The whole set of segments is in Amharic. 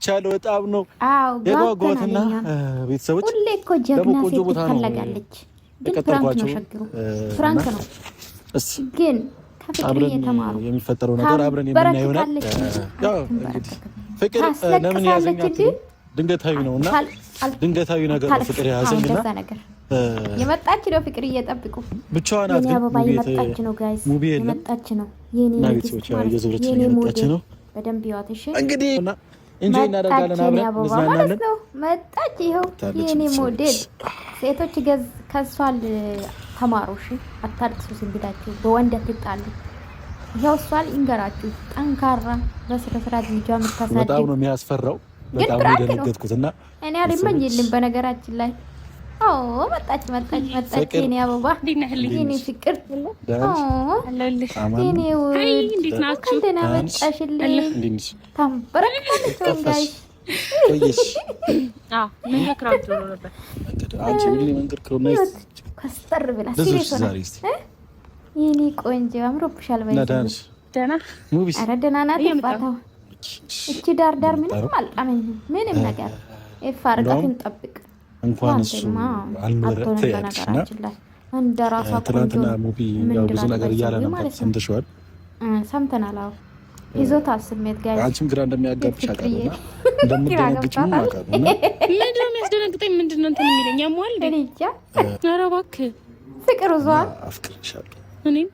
ቻለው በጣም ነው የጓጓትና ቤተሰቦች ሁሌ እኮ ጀግና ሴት ትፈልጋለች። ግን ፍራንክ ነው ሸግሩ ፍራንክ ነው። ግን ከፍቅር እየተማሩ የሚፈጠረው ነገር አብረን የምናየው ነው። ያው እንግዲህ ፍቅር ለምን ያዘኛት ድንገታዊ ነውና ድንገታዊ ነገር ፍቅር ያዘኝና የመጣች ነው ፍቅር እየጠብቁ ብቻዋን አትገኝ የመጣች ነው ጋይስ የመጣች ነው የኔ ነው በደንብ ይዋትሽ እንግዲህ እንጂ እናደርጋለን አብረን እንዝናናለን። መጣች ይኸው የኔ ሞዴል ሴቶች ከሷል ተማሩሽ አታርክሱ እንግዳችሁ በወንድ አትጣሉ። ይኸው ሷል እንገራችሁ ጠንካራ በስራ ልጇ የምታሳድግ በጣም ነው የሚያስፈራው። በጣም ደነገጥኩትና እኔ አልመኝልኝ በነገራችን ላይ መጣች የኔ አበባ የኔ ፍቅር የኔ ውድ እንደና መጣሽልኝ ታምበረክታለች ወንጋይ ከስተር ብላ የኔ ቆንጆ አምሮብሻል። ኧረ ደህና ናት ባታው እቺ ዳርዳር ምንም አልጣመኝም ምንም ነገር አርጋትን ጠብቅ እንኳን እሱ አልኖረ ተያችና ትናንትና ሙቪ ያው ብዙ ነገር እያለ ነበር። ሰምተሽዋል? ሰምተናል። አዎ ይዞታል ስሜት ጋር አንቺም ግራ እንደሚያጋብሽ አውቃለሁና እንደምትደነግጪም አውቃለሁ። ምንድን ነው የሚያስደነግጠኝ? ምንድን ነው እንትን የሚለኝ ያሟል ልጃ ኧረ እባክህ ፍቅር ዟል። አፍቅርሻለሁ እኔም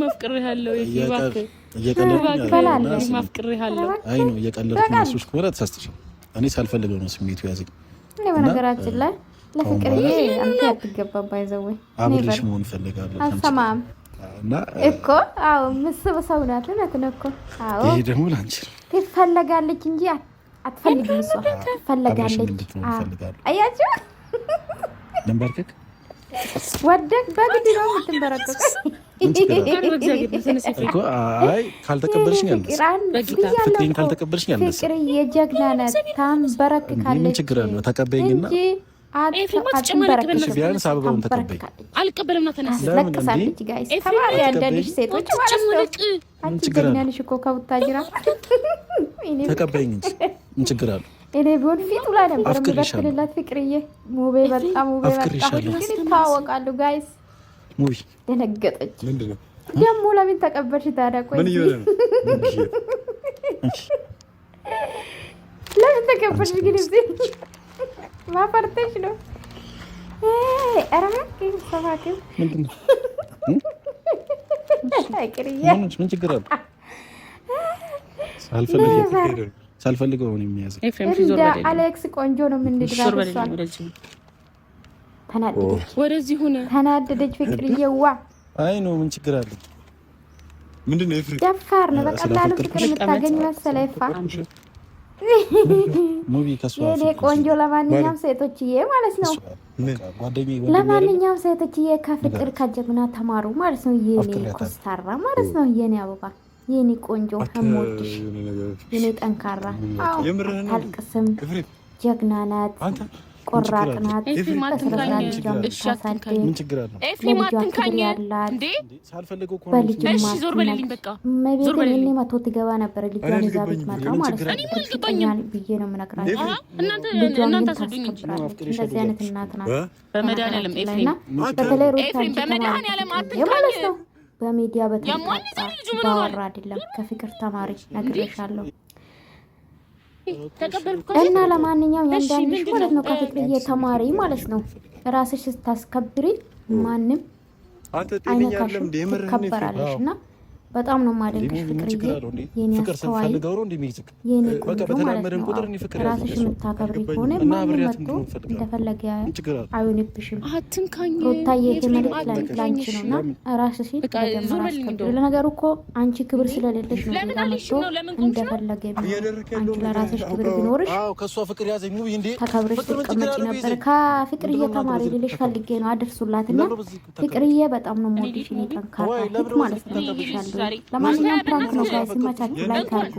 አፍቅሬሃለሁ። እባክህ እየቀለድኩኝ አፍቅሬሃለሁ። አይ ነው እየቀለድኩኝ መስሎሽ ከሆነ ተሳስተሻል። እኔ ሳልፈልገው ነው ስሜቱ ያዘኝ። እኔ በነገራችን ላይ ለፍቅርዬ አንተ አትገባም። ባይዘው አብሬሽ መሆን ፈልጋለሁ። አልሰማም እና እኮ አዎ ምስበሰው ናት ነው እኮ አዎ ይሄ ደግሞ ላንቺ ትፈልጋለች እንጂ አትፈልግም። እሷ ትፈልጋለች። አያችሁ ለምበርከክ ወደክ በግድ ነው የምትንበረከከው እኮ። አይ ካልተቀበልሽኝ ያለሽ ፍቅሬን ካልተቀበልሽኝ ያለሽ ፍቅር የጀግና ናት። ታንበረክካለች። ምን ችግር አለው? ተቀበይኝና ቢያንስ አበባውን ተቀበይ። አልቀበልም ነው ተነስ ለቅሳለች። ጋይስ ተማሪ ያንዳንድሽ ሴቶች ማለት ነው። አንቺ ጀግናልሽ እኮ ከቡታጅራ ተቀበይኝ እንጂ ምን ችግር አለው? እኔ ቢሆን ፊቱ ላይ ነበር የምበክልላት። ፍቅርዬ ሙቤ በጣም ሙቤ በጣም ግን ይታወቃሉ ጋይስ። ሙቤ ደነገጠች። ምንድነው ደግሞ ለምን ተቀበልሽ ታዲያ? ቆይ ምን ይሆነ ነው? ለምን ተቀበልሽ ግን? እዚህ ማፈርተሽ ነው? አረማክ ሰባክ ምንድነው? ምን ችግር አለ? ሳልፈልገው ነው የሚያዘው። እንደ አሌክስ ቆንጆ ነው። ምን ልድራሽ? ተናደደች። ወደዚህ ሆነ ተናደደች። ፍቅርዬዋ አይ ነው ምን ችግር አለ? ምንድነው? ደፋር ነው። በቀላሉ ፍቅር የምታገኝ መሰለኝ። ይፋር ሙቪ ከሷ የኔ ቆንጆ። ለማንኛውም ሴቶችዬ ማለት ነው ለማንኛውም ሴቶችዬ ከፍቅር ከጀግና ተማሩ ማለት ነው። የኔ ኮስታራ ማለት ነው። የኔ አበባ የኔ ቆንጆ እምወድሽ የኔ ጠንካራ አልቅስም ጀግና ናት። ቆራጥ ናት። መቶ ትገባ ነበር ልጇን ይዛ ቤት መጣ ማለት ነው። ብዬ ነው የምነግራቸው። እንደዚህ አይነት እናት ናት። በተለይ ሩታ ማለት ነው። በሚዲያ በተንጣጣ ባወራ አይደለም። ከፍቅር ተማሪ ነግሬሻለሁ። እና ለማንኛውም ያንዳንድሽ ማለት ነው ከፍቅርዬ ተማሪ ማለት ነው። ራስሽ ስታስከብሪ ማንም አይነካሽም፣ ትከበራለሽ። እና በጣም ነው ማደንቅሽ ፍቅርዬ፣ የኔ አስተዋይ የኔ ቆንጆ ማለት ነው። ራስሽ የምታከብሪ ከሆነ ማንም መጥቶ እንደፈለገ አይሆንብሽም። ሩታዬ መልዕክት ላንቺ ነው እና ራስሽን በጀመራ አስከብሪ። ለነገሩ እኮ አንቺ ክብር ስለሌለሽ ነው ሌላ መጥቶ እንደፈለገ አንቺ ለራስሽ ክብር ቢኖርሽ ተከብረሽ ትቀመጪ ነበር። ከፍቅርዬ ተማሪ ልልሽ ፈልጌ ነው። አድርሱላትና ፍቅርዬ በጣም ነው ሞዲሽ ጠንካራ ማለት ነው። ለማንኛውም ፕራንክ ነው ጋይስ፣ ሲመቻችሁ ላይክ አድርጉ።